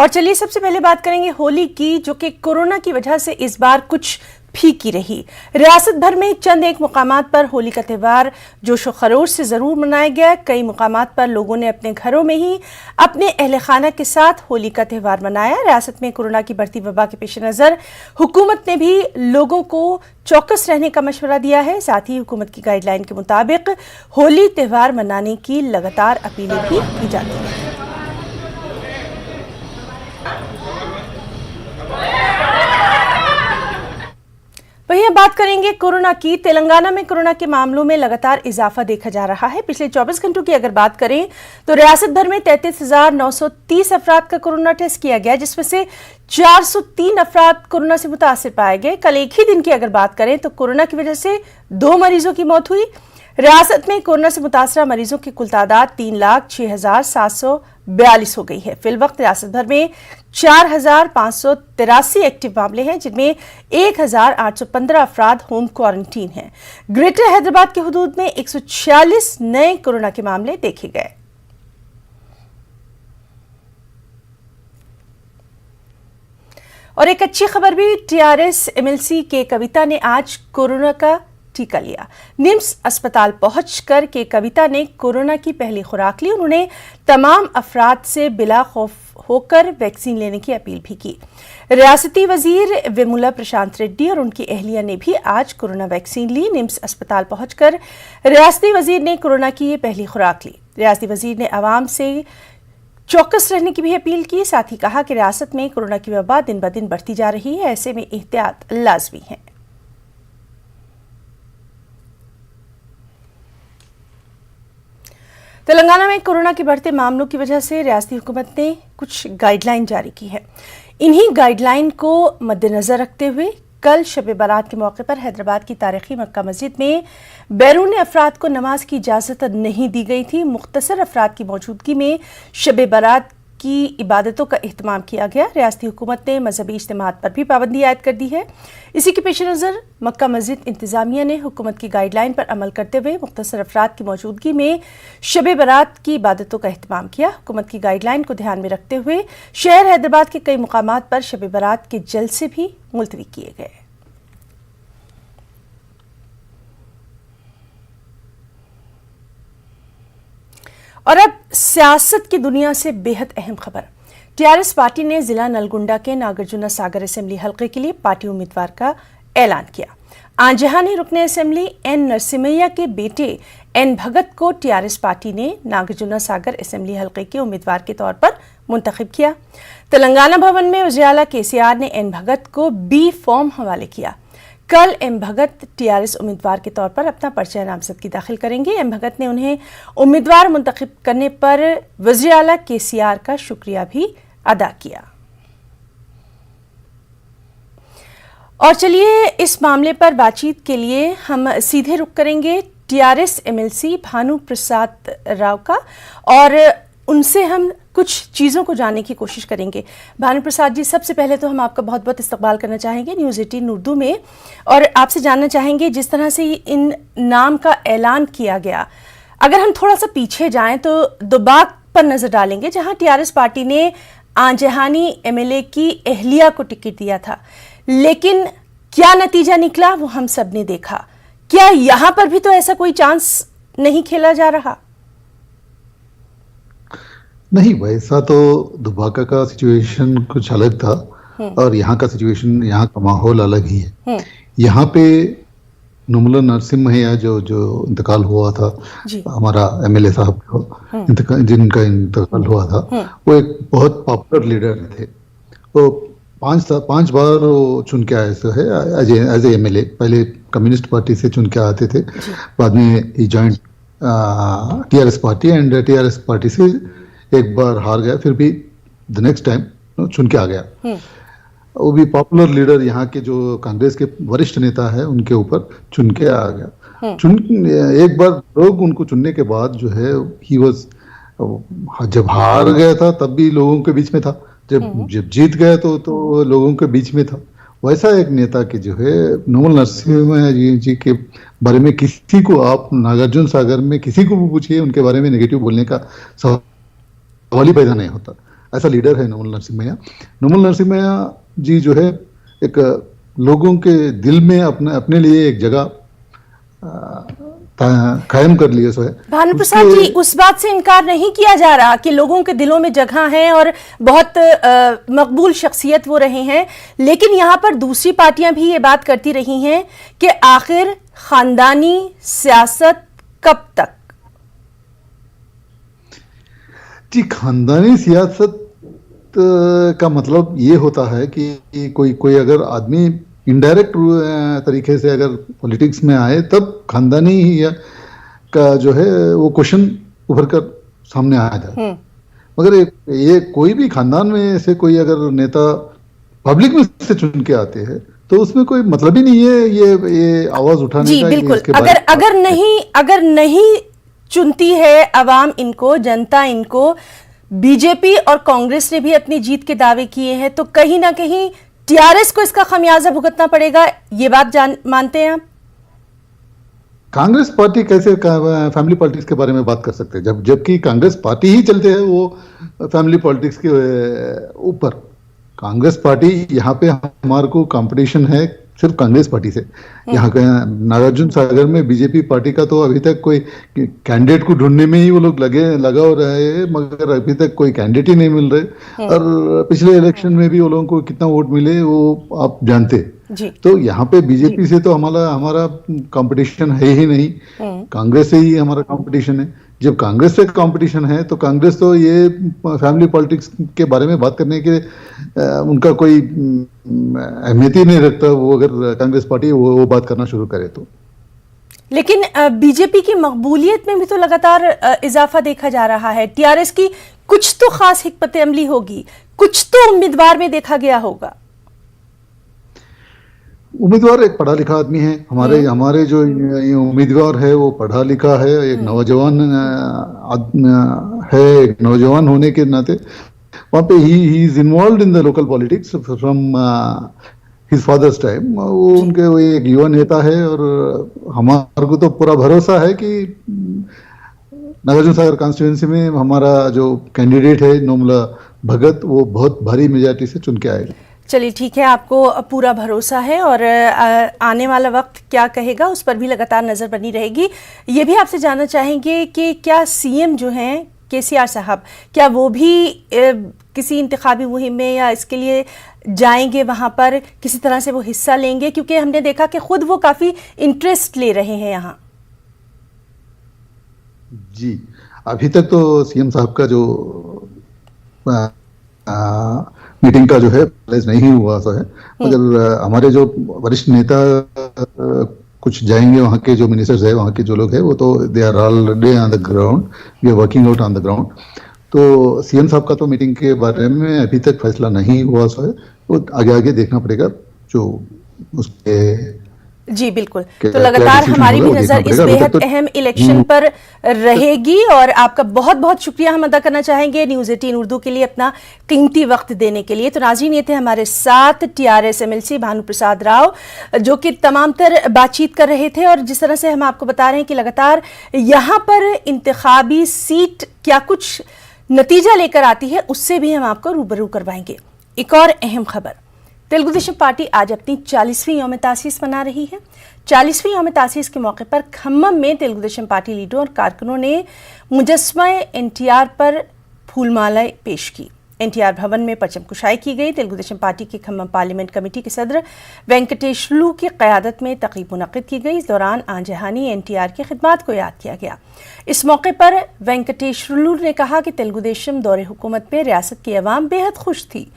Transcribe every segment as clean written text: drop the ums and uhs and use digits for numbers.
चलिए सबसे पहले बात करेंगे होली की, जो कि कोरोना की वजह से इस बार कुछ फीकी रही। रियासत भर में चंद एक मुकामात पर होली का त्यौहार जोश व खरोश से जरूर मनाया गया। कई मुकामात पर लोगों ने अपने घरों में ही अपने अहले खाना के साथ होली का त्यौहार मनाया। रियासत में कोरोना की बढ़ती वबा के पेश नज़र हुकूमत ने भी लोगों को चौकस रहने का मशवरा दिया है। साथ ही हुकूमत की गाइडलाइन के मुताबिक होली त्यौहार मनाने की लगातार अपीलें भी की जाती हैं। वहीं अब बात करेंगे कोरोना की। तेलंगाना में कोरोना के मामलों में लगातार इजाफा देखा जा रहा है। पिछले 24 घंटों की अगर बात करें तो रियासत भर में 33,930 अफराद का कोरोना टेस्ट किया गया, जिसमें से 403 अफराद कोरोना से मुतासिर पाए गए। कल एक ही दिन की अगर बात करें तो कोरोना की वजह से 2 मरीजों की मौत हुई। रियासत में कोरोना से मुतासरा मरीजों की कुल तादाद 3,06,742 हो गई है। फिलवक्त रियासत भर में 4,583 एक्टिव मामले हैं, जिनमें 1,815 अफराद होम क्वारंटीन हैं। ग्रेटर हैदराबाद के हुदूद में 146 नए कोरोना के मामले देखे गए। और एक अच्छी खबर भी, टीआरएस एमएलसी के कविता ने आज कोरोना का टीका लिया। निम्स अस्पताल पहुंचकर के कविता ने कोरोना की पहली खुराक ली। उन्होंने तमाम अफराद से बिला खौफ होकर वैक्सीन लेने की अपील भी की। रियासती वजीर वेमुला प्रशांत रेड्डी और उनकी अहलिया ने भी आज कोरोना वैक्सीन ली। निम्स अस्पताल पहुंचकर रियासती वजीर ने कोरोना की ये पहली खुराक ली। रियासती वजीर ने आवाम से चौकस रहने की भी अपील की। साथ ही कहा कि रियासत में कोरोना की वबा दिन ब दिन बढ़ती जा रही है, ऐसे में एहतियात लाजमी है। तेलंगाना में कोरोना के बढ़ते मामलों की वजह से रियासती हुकूमत ने कुछ गाइडलाइन जारी की है। इन्हीं गाइडलाइन को मद्देनजर रखते हुए कल शब बारात के मौके पर हैदराबाद की तारीखी मक्का मस्जिद में बैरून अफराद को नमाज की इजाज़त नहीं दी गई थी। मुख्तसर अफराद की मौजूदगी में शब बारात की इबादतों का एहतमाम किया गया। रियासती हुकूमत ने मजहबी इज्तिमात पर भी पाबंदी आयद कर दी है। इसी के पेश नज़र मक्का मस्जिद इंतजामिया ने हुकूमत की गाइडलाइन पर अमल करते हुए मुख्तसर अफराद की मौजूदगी में शब बारात की इबादतों का एहतमाम किया। हुकूमत की गाइडलाइन को ध्यान में रखते हुए शहर हैदराबाद के कई मुकामात पर शब बारात के जलसे भी मुलतवी किए गए। और अब सियासत की दुनिया से बेहद अहम खबर। टीआरएस पार्टी ने जिला नलगुंडा के नागार्जुन सागर असेंबली हलके के लिए पार्टी उम्मीदवार का ऐलान किया। आंजहा ने रुकने असेंबली एन नरसिम्हैया के बेटे एन भगत को टीआरएस पार्टी ने नागार्जुन सागर असेंबली हलके के उम्मीदवार के तौर पर मुंतखब किया। तेलंगाना भवन में वज़ीर आला केसीआर ने एन भगत को बी फॉर्म हवाले किया। कल एम भगत टीआरएस उम्मीदवार के तौर पर अपना पर्चा नामजदगी दाखिल करेंगे। एम भगत ने उन्हें उम्मीदवार मुंतखब करने पर वज़ीर आला केसीआर का शुक्रिया भी अदा किया। और चलिए इस मामले पर बातचीत के लिए हम सीधे रुख करेंगे टीआरएस एमएलसी भानु प्रसाद राव का, और उनसे हम कुछ चीज़ों को जानने की कोशिश करेंगे। भानु प्रसाद जी, सबसे पहले तो हम आपका बहुत बहुत इस्तकबाल करना चाहेंगे न्यूज़ 18 उर्दू में, और आपसे जानना चाहेंगे जिस तरह से इन नाम का ऐलान किया गया, अगर हम थोड़ा सा पीछे जाएं तो दुबाक पर नज़र डालेंगे जहां टीआरएस पार्टी ने आंजहानी एमएलए की अहलिया को टिकट दिया था, लेकिन क्या नतीजा निकला वो हम सब ने देखा। क्या यहां पर भी तो ऐसा कोई चांस नहीं खेला जा रहा? नहीं, वैसा तो दुबाका का सिचुएशन कुछ अलग था और यहाँ का सिचुएशन, यहाँ का माहौल अलग ही है। यहाँ पे नुमला नरसिम्हैया जो इंतकाल हुआ था, हमारा एमएलए साहब को जिनका इंतकाल हुआ था, वो एक बहुत पॉपुलर लीडर थे। वो 5 बार वो चुन के आए है एज ए एमएलए। पहले कम्युनिस्ट पार्टी से चुन के आते थे, बाद में ही joint TRS party, and TRS party से एक बार हार गया, फिर भी द नेक्स्ट टाइम चुन के आ गया। वो भी पॉपुलर लीडर, यहाँ के जो कांग्रेस के वरिष्ठ नेता है उनके ऊपर चुन के आ गया। एक बार लोग उनको चुनने के बाद जो है ही वाज, जब हार गया था तब भी लोगों के बीच में था, जब जीत गया तो लोगों के बीच में था। वैसा एक नेता के जो है नुमल नरसिम्हा जी के बारे में किसी को आप नागार्जुन सागर में किसी को भी पूछिए, उनके बारे में नेगेटिव बोलने का सवाल ही पैदा नहीं होता। ऐसा लीडर है नोमल नरसिम्हा। नोमल नरसिम्हा जी जो है एक लोगों के दिल में अपने लिए एक जगह कायम कर लिए सो है। भानु प्रसाद जी, उस बात से इनकार नहीं किया जा रहा कि लोगों के दिलों में जगह है और बहुत मकबूल शख्सियत वो रहे हैं, लेकिन यहाँ पर दूसरी पार्टियां भी ये बात करती रही हैं कि आखिर खानदानी सियासत कब तक। जी, खानदानी सियासत का मतलब ये होता है कि कोई अगर आदमी इनडायरेक्ट तरीके से अगर पॉलिटिक्स में आए तब खानदानी का जो है वो क्वेश्चन उभर कर सामने आ जाए। मगर ये कोई भी खानदान में से कोई अगर नेता पब्लिक में से चुन के आते हैं तो उसमें कोई मतलब ही नहीं है ये आवाज उठाने जी, का। बिल्कुल। अगर नहीं चुनती है अवाम इनको, जनता इनको, बीजेपी और कांग्रेस ने भी अपनी जीत के दावे किए हैं, तो कहीं ना कहीं टीआरएस को इसका खमियाजा भुगतना पड़ेगा, ये बात मानते हैं आप? कांग्रेस पार्टी कैसे फैमिली पॉलिटिक्स के बारे में बात कर सकते हैं जबकि कांग्रेस पार्टी ही चलते हैं वो फैमिली पॉलिटिक्स के ऊपर। कांग्रेस पार्टी यहाँ पे हमारे को कंपटीशन है सिर्फ कांग्रेस पार्टी से। यहाँ का नागार्जुन सागर में बीजेपी पार्टी का तो अभी तक कोई कैंडिडेट को ढूंढने में ही वो लोग लगा हो रहे हैं, मगर अभी तक कोई कैंडिडेट ही नहीं मिल रहे। और पिछले इलेक्शन में भी वो लोगों को कितना वोट मिले वो आप जानते जी। तो यहाँ पे बीजेपी से तो हमारा कंपटीशन है ही नहीं, कांग्रेस से ही हमारा कंपटीशन है। जब कांग्रेस से कंपटीशन है तो कांग्रेस तो ये फैमिली पॉलिटिक्स के बारे में बात करने के उनका कोई अहमियत ही नहीं रखता। वो अगर कांग्रेस पार्टी वो बात करना शुरू करे तो। लेकिन बीजेपी की मकबूलियत में भी तो लगातार इजाफा देखा जा रहा है। टीआरएस की कुछ तो खास हिकमत अमली होगी, कुछ तो उम्मीदवार में देखा गया होगा। उम्मीदवार एक पढ़ा लिखा आदमी है। हमारे जो ये उम्मीदवार है वो पढ़ा लिखा है, एक नौजवान है। एक नौजवान होने के नाते वहाँ पे he is involve in the local politics from his father's time. वो उनके वो एक युवा नेता है और हमारे को तो पूरा भरोसा है कि नागार्जुन सागर कॉन्स्टिट्यूएंसी में हमारा जो कैंडिडेट है नोमला भगत वो बहुत भारी मेजॉरिटी से चुन के आएगा। चलिए ठीक है, आपको पूरा भरोसा है और आने वाला वक्त क्या कहेगा उस पर भी लगातार नज़र बनी रहेगी। ये भी आपसे जानना चाहेंगे कि क्या सीएम जो हैं केसीआर साहब, क्या वो भी किसी इंतखाबी मुहिम में या इसके लिए जाएंगे, वहाँ पर किसी तरह से वो हिस्सा लेंगे? क्योंकि हमने देखा कि खुद वो काफ़ी इंटरेस्ट ले रहे हैं यहाँ। जी, अभी तक तो सीएम साहब का जो मीटिंग का जो है प्लेस नहीं हुआ सा है, मगर हमारे जो वरिष्ठ नेता कुछ जाएंगे, वहाँ के जो मिनिस्टर्स है, वहाँ के जो लोग हैं वो तो they are already on the ground, we are working out on the ground. तो सीएम साहब का तो मीटिंग के बारे में अभी तक फैसला नहीं हुआ सा है, वो आगे देखना पड़ेगा जो उसके। जी बिल्कुल, तो लगातार हमारी भी नजर इस बेहद अहम इलेक्शन पर रहेगी और आपका बहुत बहुत शुक्रिया हम अदा करना चाहेंगे न्यूज़ 18 उर्दू के लिए अपना कीमती वक्त देने के लिए। तो नाज़रीन, ये थे हमारे साथ टीआरएस एमएलसी भानु प्रसाद राव जो कि तमाम तर बातचीत कर रहे थे और जिस तरह से हम आपको बता रहे हैं कि लगातार यहाँ पर इंतखाबी सीट क्या कुछ नतीजा लेकर आती है उससे भी हम आपको रूबरू करवाएंगे। एक और अहम खबर, तेलुगु देशम पार्टी आज अपनी 40वीं यौम तासीस मना रही है। 40वीं यौम तासीस के मौके पर खम्मम में तेलुगु देशम पार्टी लीडरों और कारकुनों ने मुजस्समा एनटीआर पर फूलमालाएं पेश की। एनटीआर भवन में परचम कुशाई की गई। तेलुगु देशम पार्टी की खम्मम पार्लियामेंट कमेटी के सदर वेंकटेश्वरलू की क़यादत में तक़रीब मुनक़्क़िद की गई। इस दौरान आन-जहानी एनटीआर की खिदमत को याद किया गया। इस मौके पर वेंकटेश्वरलू ने कहा कि तेलुगु देशम दौरे हुकूमत में रियासत की अवाम बेहद खुश थी।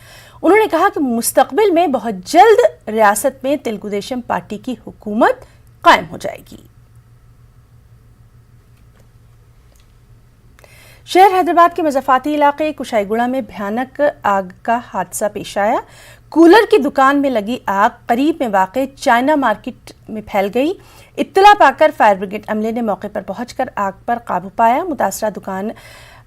उन्होंने कहा कि मुस्तकबिल में बहुत जल्द रियासत में तेलुगु देशम पार्टी की हुकूमत कायम हो जाएगी। शहर हैदराबाद के मज़ाफ़ाती इलाके कुशाईगुड़ा में भयानक आग का हादसा पेश आया। कूलर की दुकान में लगी आग करीब में वाक़े चाइना मार्केट में फैल गई। इत्तला पाकर फायर ब्रिगेड अमले ने मौके पर पहुंचकर आग पर काबू पाया। मुतासरा दुकान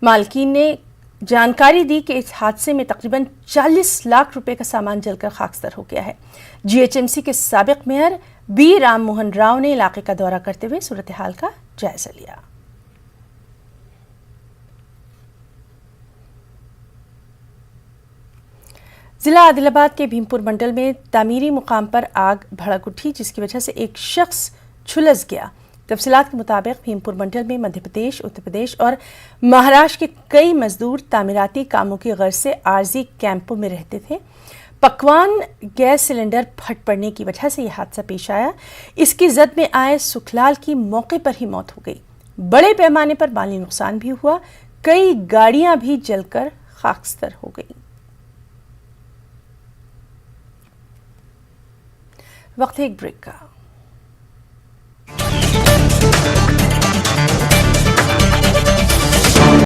मालकिन ने जानकारी दी कि इस हादसे में तकरीबन 40 लाख रुपए का सामान जलकर खाकसर हो गया है। जीएचएमसी के साबिक मेयर बी राम मोहन राव ने इलाके का दौरा करते हुए सूरत हाल का जायजा लिया। जिला आदिलाबाद के भीमपुर मंडल में तामीरी मुकाम पर आग भड़क उठी, जिसकी वजह से एक शख्स झुलस गया। तफसीलात के मुताबिक भीमपुर मंडल में मध्य प्रदेश, उत्तर प्रदेश और महाराष्ट्र के कई मजदूर तामीराती कामों की गर्ज से आरजी कैंपों में रहते थे। पकवान गैस सिलेंडर फट पड़ने की वजह से यह हादसा पेश आया। इसकी जद में आए सुखलाल की मौके पर ही मौत हो गई। बड़े पैमाने पर माली नुकसान भी हुआ, कई गाड़ियां भी जलकर खाकस्तर हो गई। वक्त है एक ब्रेक का।